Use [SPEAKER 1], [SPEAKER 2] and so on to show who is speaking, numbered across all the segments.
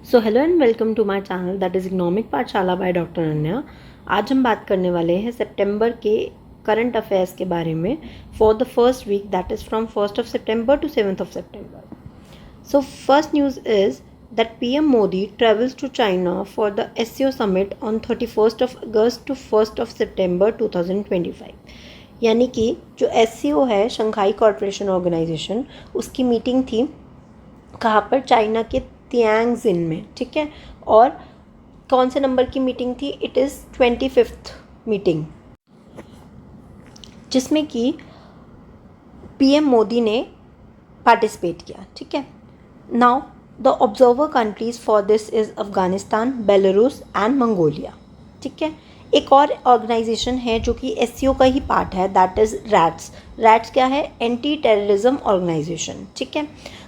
[SPEAKER 1] So hello and welcome to my channel that is economic Pathshala by doctor Ananya. आज हम बात करने वाले हैं सितंबर के करंट अफेयर्स के बारे में for the first week that is from 1st of September to 7th of September. So first news is that PM Modi travels to China for the SCO summit on 31st of August to 1st of September 2025. यानी कि जो SCO है Shanghai corporation organisation, उसकी meeting थी कहाँ पर, China के तियांगजिन में, ठीक है। और कौन से नंबर की मीटिंग थी? इट इज़ 25th मीटिंग, जिसमें कि पीएम मोदी ने पार्टिसिपेट किया, ठीक है। Now the observer countries for this is Afghanistan, Belarus and Mongolia, ठीक है। एक और ऑर्गेनाइजेशन है जो कि एससीओ का ही पार्ट है, दैट इज़ रैट्स। रैट्स क्या है? एंटी टेररिज्म ऑर्गेनाइजेशन, ठीक है,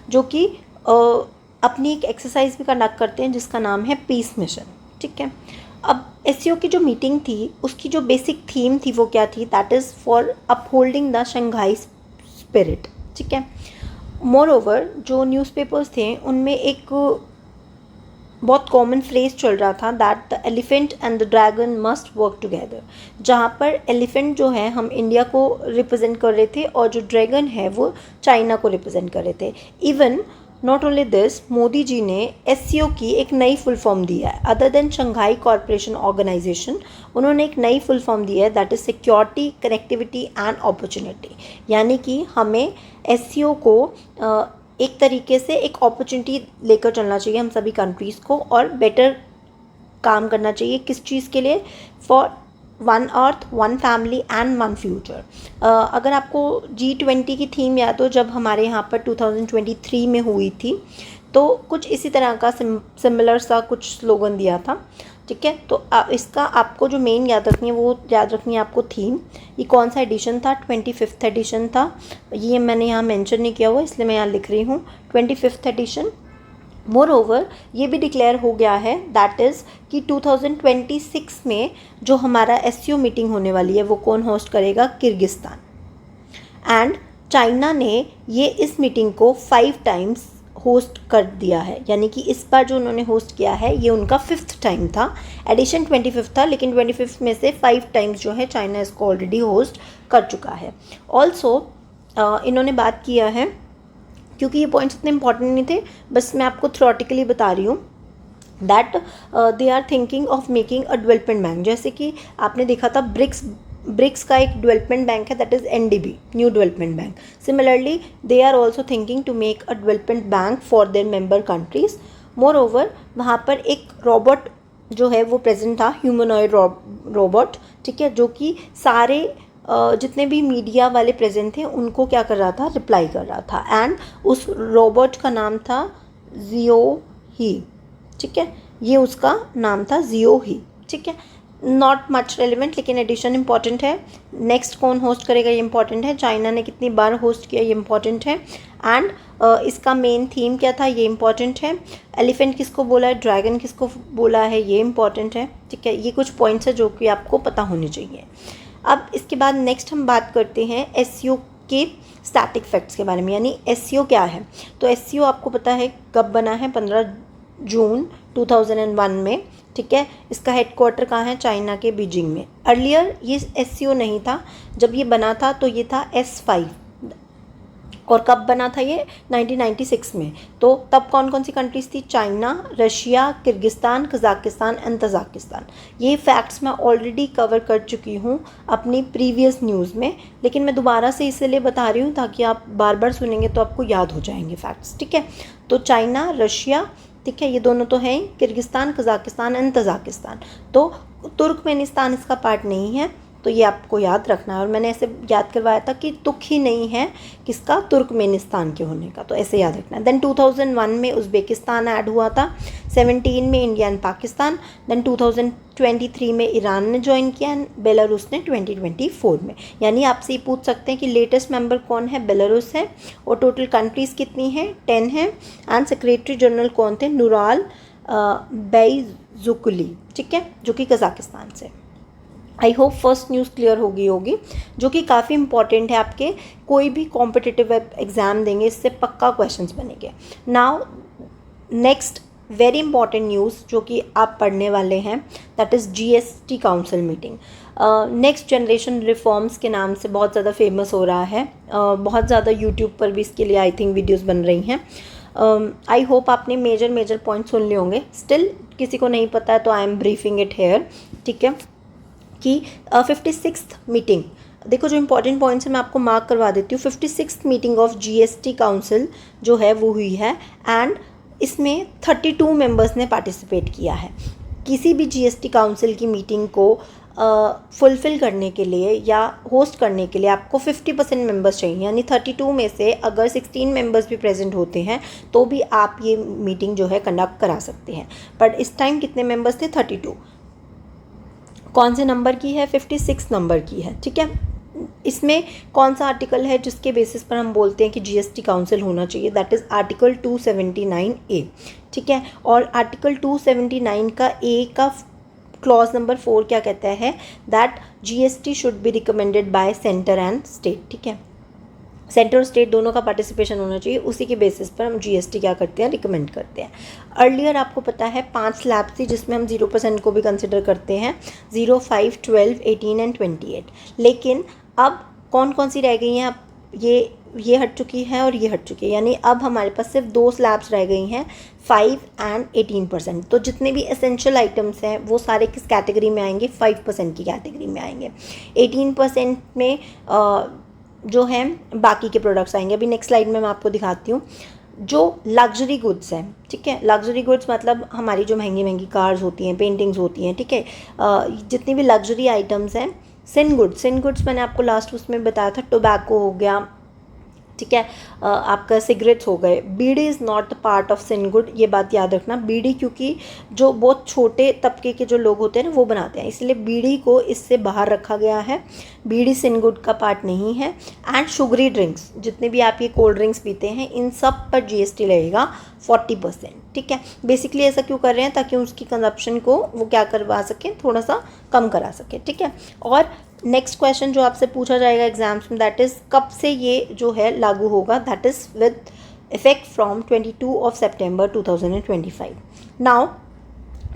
[SPEAKER 1] जो कि अपनी एक एक्सरसाइज भी कंडक्ट करते हैं जिसका नाम है पीस मिशन, ठीक है। अब एससीओ की जो मीटिंग थी उसकी जो बेसिक थीम थी वो क्या थी? That is for upholding the Shanghai spirit, ठीक है। मोर ओवर जो न्यूज़पेपर्स थे उनमें एक बहुत कॉमन फ्रेज चल रहा था that the elephant and the dragon must work together, जहाँ पर एलिफेंट जो है हम इंडिया को रिप्रेजेंट कर रहे थे और जो ड्रैगन है वो चाइना को रिप्रेजेंट कर रहे थे। Even not only this, Modi ji ने एससीओ की एक नई फुल फॉर्म दी है, other than Shanghai corporation organisation. उन्होंने एक नई फुल फॉर्म दी है that is security, connectivity and opportunity. यानी कि हमें एससीओ को एक तरीके से एक अपॉर्चुनिटी लेकर चलना चाहिए हम सभी कंट्रीज़ को, और बेटर काम करना चाहिए किस चीज़ के लिए? For one earth, one family and one future. अगर आपको G20 की थीम याद हो, जब हमारे यहाँ पर 2023 में हुई थी, तो कुछ इसी तरह का सिमिलर सा कुछ स्लोगन दिया था, ठीक है। तो इसका आपको जो मेन याद रखनी है वो याद रखनी है आपको थीम। ये कौन सा एडिशन था? 25th एडिशन था। ये मैंने यहाँ मेंशन नहीं किया हुआ इसलिए मैं यहाँ लिख रही हूँ 25th एडिशन। मोर ओवर ये भी डिक्लेयर हो गया है दैट इज़ कि 2026 में जो हमारा एससीओ मीटिंग होने वाली है वो कौन होस्ट करेगा? किर्गिस्तान। एंड चाइना ने ये इस मीटिंग को 5 टाइम्स होस्ट कर दिया है, यानी कि इस बार जो उन्होंने होस्ट किया है ये उनका 5th टाइम था। एडिशन 25th था, लेकिन 25th में से 5 टाइम्स जो है चाइना इसको ऑलरेडी होस्ट कर चुका है। ऑल्सो इन्होंने बात किया है, क्योंकि ये पॉइंट्स इतने इंपॉर्टेंट नहीं थे, बस मैं आपको थ्योरेटिकली बता रही हूँ that they are thinking of making a development bank. जैसे कि आपने देखा था ब्रिक्स का एक डेवलपमेंट बैंक है that is NDB, new development bank. Similarly they are also thinking to make a development bank for their member countries. Moreover वहाँ पर एक रोबोट जो है वो प्रेजेंट था, ह्यूमनॉइड रोबोट, ठीक है, जो कि सारे जितने भी मीडिया वाले प्रेजेंट थे उनको क्या कर रहा था? रिप्लाई कर रहा था। एंड उस रोबोट का नाम था जियो ही, ठीक है, ये उसका नाम था जियो ही, ठीक है। नॉट मच रेलिवेंट, लेकिन एडिशन इंपॉर्टेंट है। नेक्स्ट कौन होस्ट करेगा ये इंपॉर्टेंट है। चाइना ने कितनी बार होस्ट किया ये इंपॉर्टेंट है। एंड इसका मेन थीम क्या था ये इंपॉर्टेंट है। एलिफेंट किसको बोला है, ड्रैगन किसको बोला है, ये इंपॉर्टेंट है, ठीक है। ये कुछ पॉइंट्स है जो कि आपको पता होने चाहिए। अब इसके बाद नेक्स्ट हम बात करते हैं एससीओ के स्टैटिक फैक्ट्स के बारे में, यानी एससीओ क्या है। तो एससीओ आपको पता है कब बना है? 15 जून 2001 में, ठीक है। इसका हेडक्वार्टर कहाँ है? चाइना के बीजिंग में। अर्लियर ये एससीओ नहीं था, जब ये बना था तो ये था S5। और कब बना था ये? 1996 में। तो तब कौन कौन सी कंट्रीज़ थी? China, Russia, Kyrgyzstan, Kazakhstan and Tajikistan. ये फैक्ट्स मैं ऑलरेडी कवर कर चुकी हूँ अपनी प्रीवियस न्यूज़ में, लेकिन मैं दोबारा से इसलिए बता रही हूँ ताकि आप बार बार सुनेंगे तो आपको याद हो जाएंगे फैक्ट्स, ठीक है। तो चाइना, रशिया, ठीक है, ये दोनों तो हैं, किर्गिस्तान, कज़ाकिस्तान एंड तजाकिस्तान। तो तुर्कमेनिस्तान इसका पार्ट नहीं है, तो ये आपको याद रखना है। और मैंने ऐसे याद करवाया था कि तुक ही नहीं है किसका? तुर्कमेनिस्तान के होने का, तो ऐसे याद रखना है। देन 2001 में उज़्बेकिस्तान ऐड हुआ था, 17 में इंडिया एंड पाकिस्तान, देन 2023 में ईरान ने ज्वाइन किया, एंड बेलारूस ने 2024 में। यानी आपसे ये पूछ सकते हैं कि लेटेस्ट मेंबर कौन है? बेलारूस है। और टोटल कंट्रीज़ कितनी हैं? 10 हैं। एंड सेक्रेटरी जनरल कौन थे? नूराल बैजुकुली, ठीक है, जो कि कज़ाकिस्तान से। I hope first news clear होगी जो कि काफ़ी इंपॉर्टेंट है। आपके कोई भी कॉम्पिटिटिव एग्ज़ाम देंगे इससे पक्का क्वेश्चंस बनेंगे। Now next very important news जो कि आप पढ़ने वाले हैं, that is GST council meeting. Next generation reforms के नाम से बहुत ज़्यादा फेमस हो रहा है, बहुत ज़्यादा यूट्यूब पर भी इसके लिए आई थिंक वीडियोज़ बन रही हैं। आई होप आपने मेजर पॉइंट सुन लिए होंगे। स्टिल किसी को नहीं पता है तो I am briefing it here, ठीक है। कि 56th मीटिंग, देखो जो इंपॉर्टेंट पॉइंट्स है मैं आपको मार्क करवा देती हूँ। 56th meeting of GST council जो है वो हुई है, एंड इसमें 32 मेंबर्स ने पार्टिसिपेट किया है। किसी भी GST काउंसिल की मीटिंग को फुलफ़िल करने के लिए या होस्ट करने के लिए आपको 50% मेंबर्स चाहिए, यानी 32 में से अगर 16 मेंबर्स भी प्रेजेंट होते हैं तो भी आप ये मीटिंग जो है कंडक्ट करा सकते हैं। बट इस टाइम कितने मेंबर्स थे? 32। कौन से नंबर की है? 56 नंबर की है, ठीक है। इसमें कौन सा आर्टिकल है जिसके बेसिस पर हम बोलते हैं कि GST काउंसिल होना चाहिए? दैट इज़ आर्टिकल 279A, ठीक है। और आर्टिकल 279 का A का क्लॉज नंबर 4 क्या कहता है? That GST should be recommended by centre and state, ठीक है। सेंटर और स्टेट दोनों का पार्टिसिपेशन होना चाहिए, उसी के बेसिस पर हम GST क्या करते हैं? रिकमेंड करते हैं। अर्लियर आपको पता है 5 स्लैब थी जिसमें हम 0% को भी कंसिडर करते हैं, 0, 5, 12, 18 एंड 28। लेकिन अब कौन कौन सी रह गई हैं? अब ये हट चुकी है और ये हट चुकी है, यानी अब हमारे पास सिर्फ 2 स्लैब्स रह गई हैं, 5 एंड 18%। तो जितने भी एसेंशियल आइटम्स हैं वो सारे किस कैटेगरी में आएंगे? 5% की कैटेगरी में आएंगे। 18% में जो है बाकी के प्रोडक्ट्स आएंगे। अभी नेक्स्ट स्लाइड में मैं आपको दिखाती हूँ। जो लग्जरी गुड्स हैं, ठीक है, लग्जरी गुड्स मतलब हमारी जो महंगी महंगी कार्स होती हैं, पेंटिंग्स होती हैं, ठीक है, जितनी भी लग्जरी आइटम्स हैं। सिन गुड्स मैंने आपको लास्ट उसमें बताया था, टोबैको हो गया, ठीक है, आपका सिगरेट्स हो गए। Bidi is not the part of sin good, ये बात याद रखना। बीड़ी क्योंकि जो बहुत छोटे तबके के जो लोग होते हैं ना वो बनाते हैं, इसलिए बीड़ी को इससे बाहर रखा गया है। बीड़ी सिन गुड का पार्ट नहीं है। एंड शुगरी ड्रिंक्स, जितने भी आप ये कोल्ड ड्रिंक्स पीते हैं, इन सब पर GST लगेगा 40%, ठीक है। बेसिकली ऐसा क्यों कर रहे हैं? ताकि उसकी कंजप्शन को वो क्या करवा सकें, थोड़ा सा कम करा सकें, ठीक है। और नेक्स्ट क्वेश्चन जो आपसे पूछा जाएगा एग्जाम्स में, दैट इज़ कब से ये जो है लागू होगा? That is with effect from 22 September 2025। Now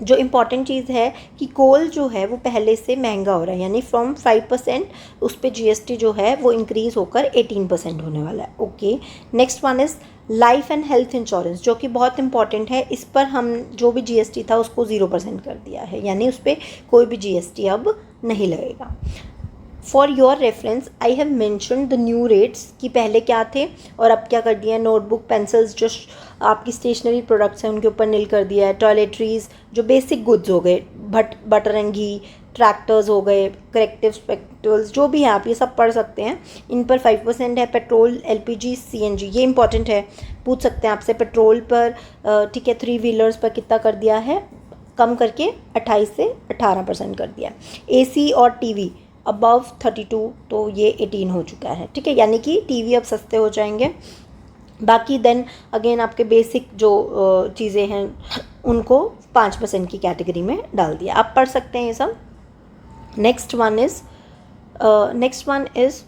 [SPEAKER 1] जो इम्पॉर्टेंट चीज़ है कि कोल जो है वो पहले से महंगा हो रहा है, यानी फ्रॉम 5% उस पर GST जो है वो इंक्रीज़ होकर 18% होने वाला है। Okay, next one is life and health insurance, जो कि बहुत इंपॉर्टेंट है। इस पर हम जो भी GST था उसको 0% कर दिया है, यानी उस पर कोई भी GST अब नहीं लगेगा। For your reference I have mention the new rates, कि पहले क्या थे और अब क्या कर दिया है। नोटबुक, पेंसिल्स, जो आपकी स्टेशनरी प्रोडक्ट्स हैं उनके ऊपर नील कर दिया है। टॉयलेटरीज़, जो बेसिक गुड्स हो गए, बटर एंड घी, ट्रैक्टर्स हो गए, करेक्टिव स्पेक्टल्स, जो भी है आप ये सब पढ़ सकते हैं, इन पर 5% है। पेट्रोल, LPG, CNG, ये इंपॉर्टेंट है, पूछ सकते हैं आपसे। पेट्रोल पर, ठीक है, 3 व्हीलर्स पर कितना कर दिया है? कम करके 28 से 18% कर दिया। AC और TV अबव 32, तो ये 18 हो चुका है, ठीक है, यानी कि TV अब सस्ते हो जाएंगे। बाकी देन अगेन आपके बेसिक जो चीज़ें हैं उनको 5% की कैटेगरी में डाल दिया। आप पढ़ सकते हैं ये सब। Next one is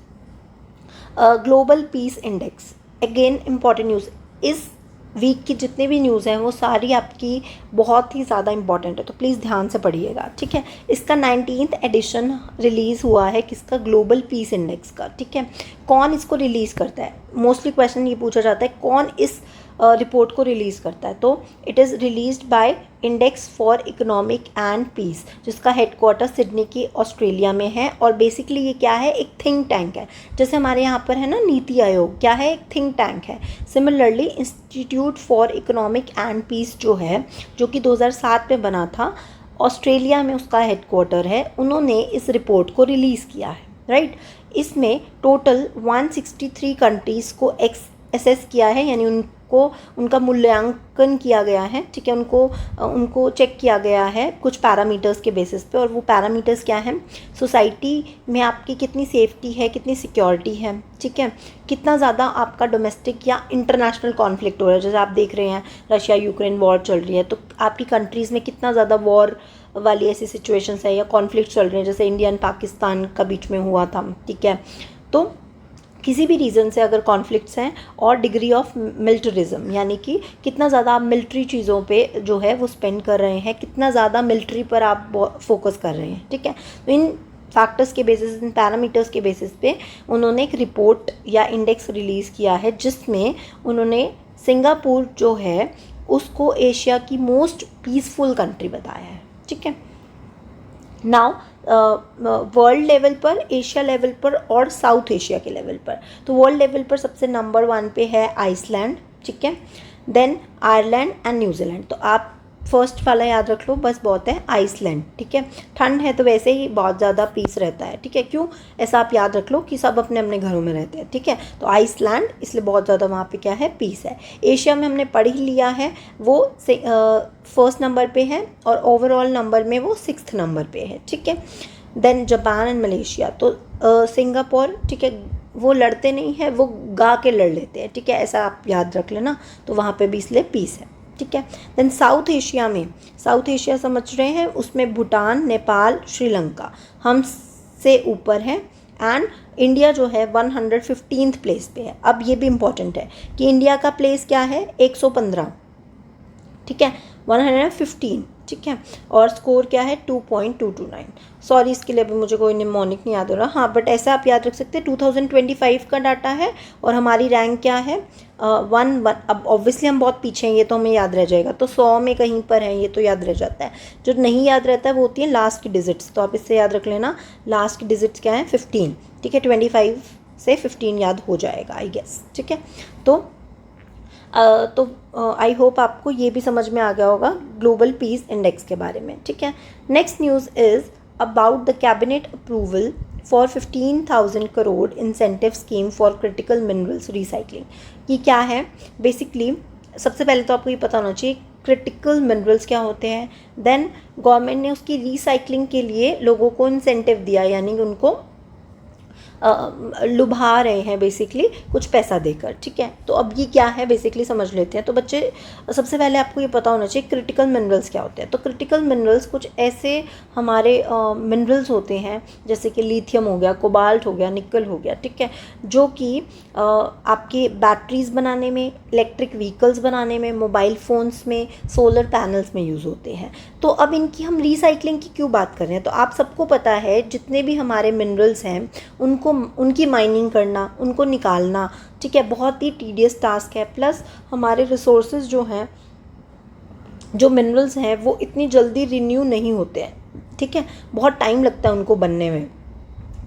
[SPEAKER 1] global peace index. Again important news. इस वीक की जितनी भी न्यूज़ हैं वो सारी आपकी बहुत ही ज़्यादा इंपॉर्टेंट है, तो प्लीज़ ध्यान से पढ़िएगा, ठीक है। इसका 19th एडिशन रिलीज़ हुआ है, किसका? ग्लोबल पीस इंडेक्स का, ठीक है। कौन इसको रिलीज़ करता है? मोस्टली क्वेश्चन ये पूछा जाता है, कौन इस रिपोर्ट को रिलीज़ करता है? तो it is released by index for economic and peace, जिसका हेडक्वार्टर सिडनी की ऑस्ट्रेलिया में है। और बेसिकली ये क्या है? एक थिंक टैंक है। जैसे हमारे यहाँ पर है ना नीति आयोग, क्या है? एक थिंक टैंक है। Similarly institute for economic and peace जो है, जो कि 2007 में बना था, ऑस्ट्रेलिया में उसका हेडक्वार्टर है, उन्होंने इस रिपोर्ट को रिलीज़ किया है, राइट। इसमें टोटल 163 कंट्रीज़ को एसेस किया है, यानी उनका मूल्यांकन किया गया है, ठीक है। उनको चेक किया गया है कुछ पैरामीटर्स के बेसिस पे। और वो पैरामीटर्स क्या हैं? सोसाइटी में आपकी कितनी सेफ्टी है, कितनी सिक्योरिटी है, ठीक है, कितना ज़्यादा आपका डोमेस्टिक या इंटरनेशनल कॉन्फ्लिक्ट हो रहा है। जैसे आप देख रहे हैं रशिया यूक्रेन वॉर चल रही है, तो आपकी कंट्रीज़ में कितना ज़्यादा वॉर वाली ऐसी सिचुएशंस है या कॉन्फ्लिक्ट चल रहे हैं, जैसे इंडिया एंड पाकिस्तान का बीच में हुआ था, ठीक है। तो किसी भी रीज़न से अगर कॉन्फ्लिक्ट्स हैं, और डिग्री ऑफ मिलिटरिज्म यानी कि कितना ज़्यादा आप मिलिट्री चीज़ों पे जो है वो स्पेंड कर रहे हैं, कितना ज़्यादा मिलिट्री पर आप फोकस कर रहे हैं, ठीक है। तो इन फैक्टर्स के बेसिस, इन पैरामीटर्स के बेसिस पे उन्होंने एक रिपोर्ट या इंडेक्स रिलीज़ किया है, जिसमें उन्होंने सिंगापुर जो है उसको एशिया की मोस्ट पीसफुल कंट्री बताया है, ठीक है। नाउ वर्ल्ड लेवल पर, एशिया लेवल पर और साउथ एशिया के लेवल पर, तो वर्ल्ड लेवल पर सबसे नंबर 1 पे है आइसलैंड, ठीक है, देन आयरलैंड एंड न्यूजीलैंड। तो आप फर्स्ट वाला याद रख लो, बस बहुत है, आइसलैंड, ठीक है। ठंड है तो वैसे ही बहुत ज़्यादा पीस रहता है, ठीक है, क्यों ऐसा आप याद रख लो कि सब अपने अपने घरों में रहते हैं, ठीक है। तो आइसलैंड इसलिए बहुत ज़्यादा वहाँ पे क्या है, पीस है। एशिया में हमने पढ़ ही लिया है, वो फर्स्ट नंबर पे है और ओवरऑल नंबर में वो 6th नंबर पे है, ठीक है। देन जापान एंड मलेशिया, तो सिंगापुर, ठीक है, वो लड़ते नहीं है, वो गा के लड़ लेते हैं, ठीक है, ऐसा आप याद रख लेना। तो वहाँ पे भी इसलिए पीस है, ठीक है। देन साउथ एशिया में, साउथ एशिया समझ रहे हैं, उसमें भूटान, नेपाल, श्रीलंका हम से ऊपर है, एंड इंडिया जो है 115th प्लेस पे है। अब ये भी इम्पॉर्टेंट है कि इंडिया का प्लेस क्या है, 115, ठीक है, 115, ठीक है, और स्कोर क्या है 2.229। सॉरी इसके लिए अभी मुझे कोई निमोनिक नहीं याद हो रहा, हाँ, बट ऐसा आप याद रख सकते हैं 2025 का डाटा है, और हमारी रैंक क्या है 1. अब ऑब्वियसली हम बहुत पीछे हैं, ये तो हमें याद रह जाएगा, तो 100 में कहीं पर है, ये तो याद रह जाता है। जो नहीं याद रहता है वो होती है लास्ट की डिजिट्स, तो आप इससे याद रख लेना, लास्ट की डिजिट्स क्या है 15, ठीक है, 25 से 15 याद हो जाएगा आई गेस, ठीक है। तो आई होप आपको ये भी समझ में आ गया होगा ग्लोबल पीस इंडेक्स के बारे में, ठीक है। Next news is about the cabinet approval for 15,000 crore incentive scheme for critical minerals recycling. ये क्या है, बेसिकली सबसे पहले तो आपको ये पता होना चाहिए क्रिटिकल मिनरल्स क्या होते हैं। देन गवर्नमेंट ने उसकी रिसाइकलिंग के लिए लोगों को इंसेंटिव दिया, यानी कि उनको लुभा रहे हैं बेसिकली कुछ पैसा देकर, ठीक है। तो अब ये क्या है बेसिकली समझ लेते हैं। तो बच्चे सबसे पहले आपको ये पता होना चाहिए क्रिटिकल मिनरल्स क्या होते हैं। तो क्रिटिकल मिनरल्स कुछ ऐसे हमारे मिनरल्स होते हैं, जैसे कि लिथियम हो गया, कोबाल्ट हो गया, निकल हो गया, ठीक है, जो कि आपके बैटरीज बनाने में, इलेक्ट्रिक व्हीकल्स बनाने में, मोबाइल फ़ोन्स में, सोलर पैनल्स में यूज़ होते हैं। तो अब इनकी हम रिसाइकलिंग की क्यों बात कर रहे हैं, तो आप सबको पता है जितने भी हमारे मिनरल्स हैं उनकी माइनिंग करना, उनको निकालना, ठीक है, बहुत ही टीडियस टास्क है। प्लस हमारे रिसोर्सेज जो हैं, जो मिनरल्स हैं, वो इतनी जल्दी रिन्यू नहीं होते हैं, ठीक है, बहुत टाइम लगता है उनको बनने में।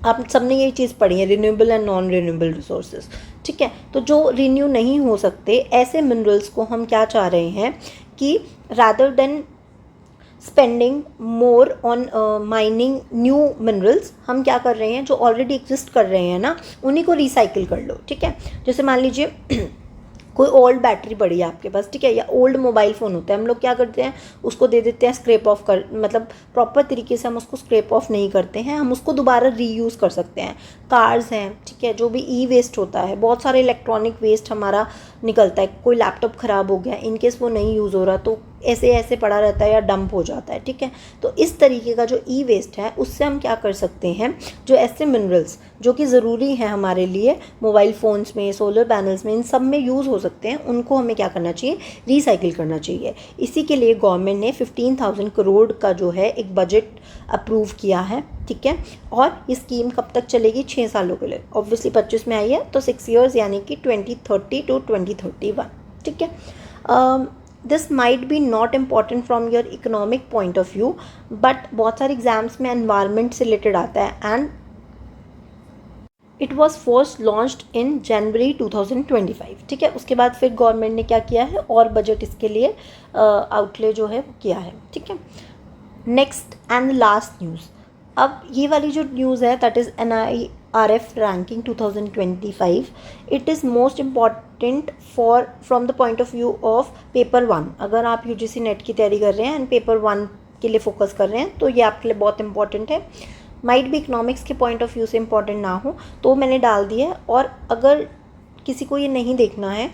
[SPEAKER 1] आप सबने यही चीज़ पढ़ी है, renewable and non renewable resources, ठीक है। तो जो रिन्यू नहीं हो सकते ऐसे मिनरल्स को हम क्या चाह रहे हैं कि rather than spending more on mining new minerals, हम क्या कर रहे हैं, जो ऑलरेडी एग्जिस्ट कर रहे हैं ना, उन्हीं को रिसाइकिल कर लो, ठीक है। जैसे मान लीजिए कोई ओल्ड बैटरी पड़ी है आपके पास, ठीक है, या ओल्ड मोबाइल फ़ोन होता है, हम लोग क्या करते हैं, उसको दे देते हैं स्क्रैप ऑफ कर, मतलब प्रॉपर तरीके से हम उसको स्क्रैप ऑफ नहीं करते हैं, हम उसको दोबारा रीयूज़ कर सकते हैं। कार्स हैं, ठीक है, जो भी ई वेस्ट होता है, बहुत सारे इलेक्ट्रॉनिक वेस्ट हमारा निकलता है, कोई लैपटॉप ख़राब हो गया, इनकेस वो नहीं यूज़ हो रहा तो ऐसे ऐसे पड़ा रहता है या डंप हो जाता है, ठीक है। तो इस तरीके का जो ई वेस्ट है उससे हम क्या कर सकते हैं, जो ऐसे मिनरल्स जो कि ज़रूरी हैं हमारे लिए, मोबाइल फ़ोन्स में, सोलर पैनल्स में, इन सब में यूज़ हो सकते हैं, उनको हमें क्या करना चाहिए, रिसाइकिल करना चाहिए। इसी के लिए गवर्नमेंट ने 15,000 करोड़ का जो है एक बजट अप्रूव किया है, ठीक है। और ये स्कीम कब तक चलेगी, 6 सालों के लिए, ऑब्वियसली 25 में आई है तो 6 ईयर्स यानी कि 2030 to 2031, ठीक है। This might be not important from your economic point of view, but बहुत सारे एग्जाम्स में एनवायरनमेंट से रिलेटेड आता है, and it was first launched in January 2025, ठीक है। उसके बाद फिर गवर्नमेंट ने क्या किया है, और बजट इसके लिए आउटले जो है वो किया है, ठीक है। नेक्स्ट एंड लास्ट न्यूज़, अब ये वाली जो न्यूज़ है that is NIRF ranking 2025, it is most important for from the point of view of paper 1। अगर आप UGC नेट की तैयारी कर रहे हैं एंड पेपर 1 के लिए फोकस कर रहे हैं तो ये आपके लिए बहुत इंपॉर्टेंट है। माइट भी इकोनॉमिक्स के पॉइंट ऑफ व्यू से इम्पॉर्टेंट ना हो, तो मैंने डाल दिया है। और अगर किसी को ये नहीं देखना है,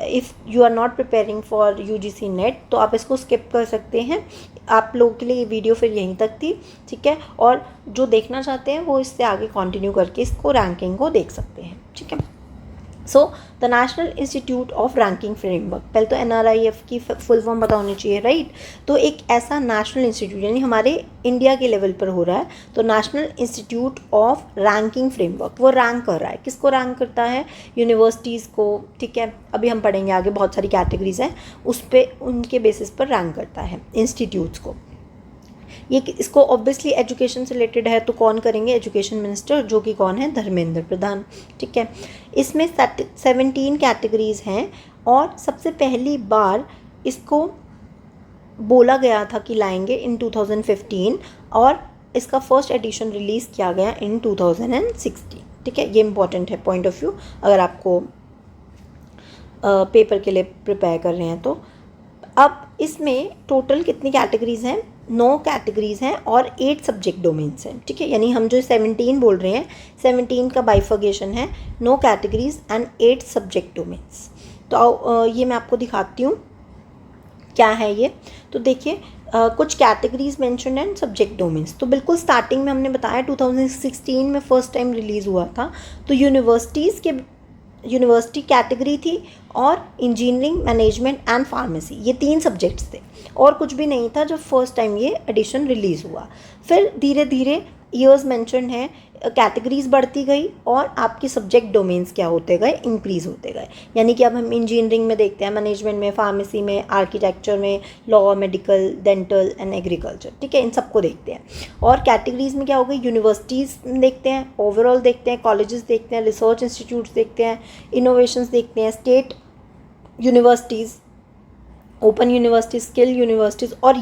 [SPEAKER 1] if you are not preparing for UGC NET, तो आप इसको स्किप कर सकते हैं। आप लोगों के लिए ये वीडियो फिर यहीं तक थी, ठीक है। और जो देखना चाहते हैं वो इससे आगे कंटिन्यू करके इसको रैंकिंग को देख सकते हैं, ठीक है। So the national institute of ranking framework, पहले तो NRIF की फुल फॉर्म पता होनी चाहिए, राइट। तो एक ऐसा नेशनल इंस्टीट्यूट यानी हमारे इंडिया के लेवल पर हो रहा है, तो national institute of ranking framework वो रैंक कर रहा है। किसको रैंक करता है? यूनिवर्सिटीज़ को, ठीक है। अभी हम पढ़ेंगे आगे, बहुत सारी कैटेगरीज हैं, उस पर उनके बेसिस पर रैंक करता है इंस्टीट्यूट्स को। ये इसको ऑब्वियसली एजुकेशन से रिलेटेड है, तो कौन करेंगे? एजुकेशन मिनिस्टर, जो कि कौन है? धर्मेंद्र प्रधान, ठीक है। इसमें 17 कैटेगरीज हैं और सबसे पहली बार इसको बोला गया था कि लाएंगे इन 2015 और इसका फर्स्ट एडिशन रिलीज़ किया गया इन 2016, ठीक है। ये इंपॉर्टेंट है पॉइंट ऑफ व्यू अगर आपको पेपर के लिए प्रिपेयर कर रहे हैं तो। अब इसमें टोटल कितनी कैटेगरीज हैं? 9 कैटेगरीज हैं और 8 सब्जेक्ट डोमेन्स हैं, ठीक है। यानी हम जो 17 बोल रहे हैं, 17 का बाइफर्गेशन है, 9 कैटेगरीज एंड 8 सब्जेक्ट डोमेन्स। तो ये मैं आपको दिखाती हूँ क्या है ये। तो देखिए कुछ categories mention and subject domains. तो बिल्कुल स्टार्टिंग में हमने बताया 2016 में फर्स्ट टाइम रिलीज़ हुआ था, तो यूनिवर्सिटी कैटेगरी थी और इंजीनियरिंग, मैनेजमेंट एंड फार्मेसी, ये 3 सब्जेक्ट्स थे और कुछ भी नहीं था जब फर्स्ट टाइम ये एडिशन रिलीज़ हुआ। फिर धीरे धीरे ईयर्स मेंशन है, कैटेगरीज बढ़ती गई और आपके सब्जेक्ट डोमेन्स क्या होते गए? इंक्रीज़ होते गए। यानी कि अब हम इंजीनियरिंग में देखते हैं, मैनेजमेंट में, फार्मेसी में, आर्किटेक्चर में, law, medical, dental and agriculture, ठीक है, इन सबको देखते हैं। और कैटेगरीज में क्या हो गई? यूनिवर्सिटीज़ देखते हैं, ओवरऑल देखते हैं, कॉलेजेस देखते हैं, रिसर्च इंस्टीट्यूट्स देखते हैं, इनोवेशंस देखते हैं, state universities, open universities, skill universities. और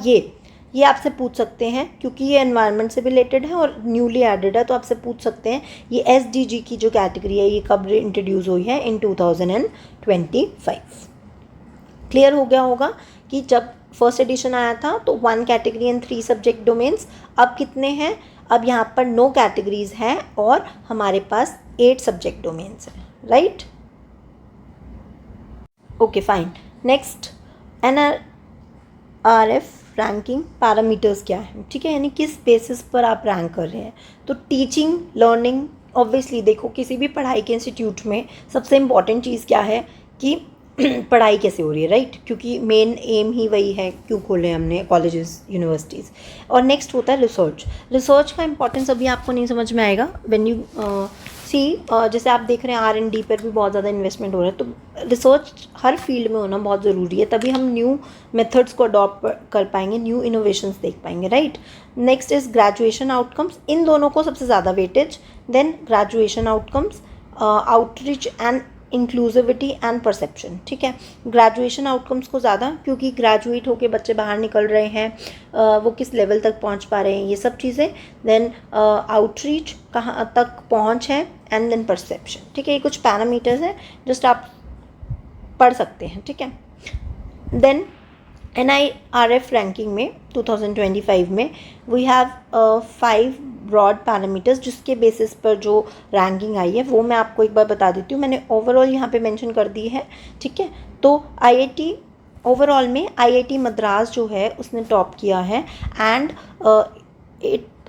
[SPEAKER 1] ये आपसे पूछ सकते हैं क्योंकि ये एनवायरनमेंट से भी रिलेटेड है और न्यूली एडेड है, तो आपसे पूछ सकते हैं ये SDG की जो कैटेगरी है ये कब इंट्रोड्यूस हुई है? इन 2025। क्लियर हो गया होगा कि जब फर्स्ट एडिशन आया था तो 1 कैटेगरी एंड 3 सब्जेक्ट डोमेन्स, अब कितने हैं? अब यहाँ पर 9 कैटेगरीज हैं और हमारे पास 8 सब्जेक्ट डोमेन्स हैं, right. Okay fine. Next, NRF ranking parameters क्या है, ठीक है, यानी किस बेसिस पर आप रैंक कर रहे हैं। तो टीचिंग, लर्निंग, ऑब्वियसली देखो किसी भी पढ़ाई के इंस्टीट्यूट में सबसे इम्पॉर्टेंट चीज़ क्या है कि पढ़ाई कैसे हो रही है, राइट, क्योंकि मेन एम ही वही है, क्यों खोले हमने कॉलेजेस, यूनिवर्सिटीज़। और नेक्स्ट होता है रिसर्च का इंपॉर्टेंस अभी आपको नहीं समझ में आएगा व्हेन यू जैसे आप देख रहे हैं R&D पर भी बहुत ज़्यादा इन्वेस्टमेंट हो रहा है, तो रिसर्च हर फील्ड में होना बहुत ज़रूरी है, तभी हम न्यू मेथड्स को अडॉप्ट कर पाएंगे, न्यू इनोवेशंस देख पाएंगे, right. Next is graduation outcomes, इन दोनों को सबसे ज़्यादा weightage, then graduation outcomes, outreach and inclusivity and perception, ठीक है। ग्रेजुएशन आउटकम्स को ज़्यादा, क्योंकि ग्रेजुएट होके बच्चे बाहर निकल रहे हैं, वो किस लेवल तक पहुंच पा रहे हैं, ये सब चीज़ें। देन आउटरीच, कहाँ तक पहुंच है, एंड देन परसेप्शन, ठीक है। ये कुछ पैरामीटर्स हैं, जस्ट आप पढ़ सकते हैं, ठीक है। देन NIRF रैंकिंग में 2025 में वी हैव 5 ब्रॉड पैरामीटर्स, जिसके बेसिस पर जो रैंकिंग आई है वो मैं आपको एक बार बता देती हूँ। मैंने ओवरऑल यहाँ पे मेंशन कर दी है, ठीक है। तो IIT ओवरऑल में IIT मद्रास जो है उसने टॉप किया है and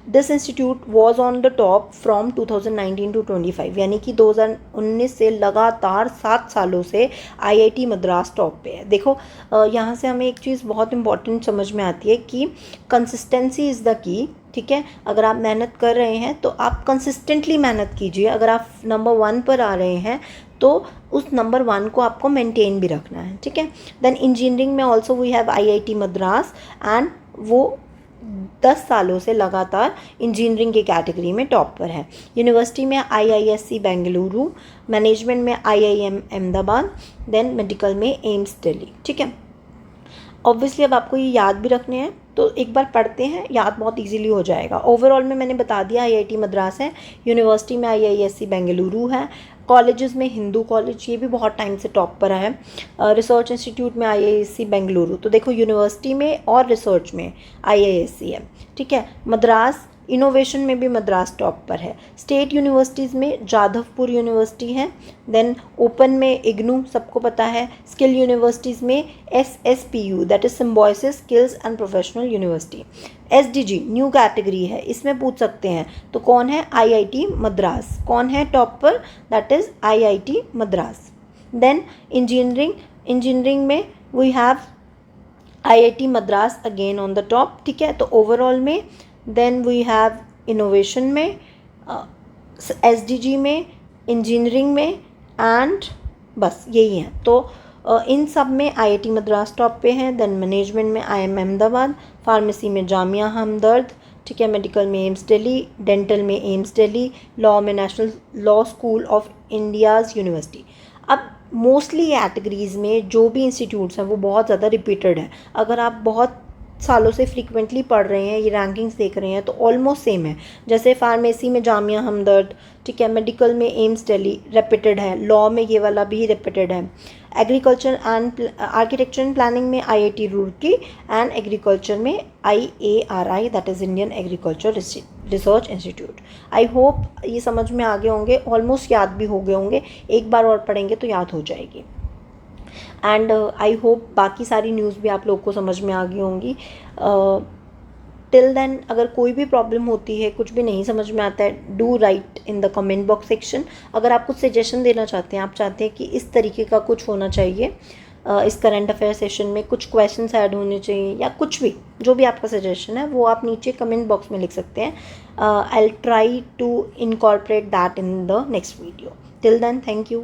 [SPEAKER 1] this institute was on the top from 2019 to 25, यानी कि 2019 से लगातार 7 सालों से IIT मद्रास टॉप पे है। देखो यहाँ से हमें एक चीज़ बहुत इंपॉर्टेंट समझ में आती है कि कंसिस्टेंसी इज़ द की, ठीक है। अगर आप मेहनत कर रहे हैं तो आप कंसिस्टेंटली मेहनत कीजिए। अगर आप नंबर 1 पर आ रहे हैं तो उस नंबर 1 को आपको मेंटेन भी रखना है, ठीक है। देन इंजीनियरिंग में also we have IIT Madras and वो 10 सालों से लगातार इंजीनियरिंग की कैटेगरी में टॉप पर है। यूनिवर्सिटी में IISc बेंगलुरु, मैनेजमेंट में IIM अहमदाबाद, देन मेडिकल में एम्स दिल्ली, ठीक है। ऑब्वियसली अब आपको ये याद भी रखने हैं, तो एक बार पढ़ते हैं, याद बहुत इजीली हो जाएगा। ओवरऑल में मैंने बता दिया IIT मद्रास है, यूनिवर्सिटी में IISc बेंगलुरु है, कॉलेजेस में हिंदू कॉलेज, ये भी बहुत टाइम से टॉप पर है, रिसर्च इंस्टीट्यूट में IISc बेंगलुरु। तो देखो यूनिवर्सिटी में और रिसर्च में IISc है, ठीक है। मद्रास इनोवेशन में भी मद्रास टॉप पर है। स्टेट यूनिवर्सिटीज़ में जाधवपुर यूनिवर्सिटी है। देन ओपन में इग्नू, सबको पता है। स्किल यूनिवर्सिटीज़ में SSPU, that is Symbiosis skills and professional university. SDG new category है, इसमें पूछ सकते हैं तो कौन है? IIT मद्रास। कौन है टॉप पर? That is IIT Madras. Then engineering में we have IIT Madras again on the top, ठीक है। तो ओवरऑल में देन वी हैव इनोवेशन में, SDG में, इंजीनियरिंग में एंड बस यही है। तो इन सब में IIT मद्रास टॉप पे है। देन मैनेजमेंट में IIM अहमदाबाद, फार्मेसी में जामिया हमदर्द, ठीक है। मेडिकल में एम्स दिल्ली, डेंटल में एम्स दिल्ली, लॉ में national law school of India's university. अब मोस्टली कैटेगरीज़ में जो भी इंस्टीट्यूट्स हैं वो बहुत ज़्यादा रिपीटेड है। अगर आप बहुत सालों से फ्रीक्वेंटली पढ़ रहे हैं, ये रैंकिंग्स देख रहे हैं तो ऑलमोस्ट सेम है। जैसे फार्मेसी में जामिया हमदर्द, ठीक है। मेडिकल में एम्स दिल्ली रिपीटेड है। लॉ में ये वाला भी रिपीटेड है। Agriculture and architecture and planning में IIT रुड़की एंड एग्रीकल्चर में IARI, that is Indian agriculture research institute. I hope ये समझ में आ गए होंगे, ऑलमोस्ट याद भी हो गए होंगे। एक बार और पढ़ेंगे तो याद हो जाएगी। एंड आई होप बाकी सारी न्यूज़ भी आप लोग को समझ में आ गई होंगी। टिल देन अगर कोई भी प्रॉब्लम होती है, कुछ भी नहीं समझ में आता है, do right in the comment box section. अगर आप कुछ सजेशन देना चाहते हैं, आप चाहते हैं कि इस तरीके का कुछ होना चाहिए इस करंट अफेयर सेशन में, कुछ क्वेश्चंस ऐड होने चाहिए या कुछ भी, जो भी आपका सजेशन है वो आप नीचे कमेंट बॉक्स में लिख सकते हैं। I will try to incorporate that in the next video. Till then thank you.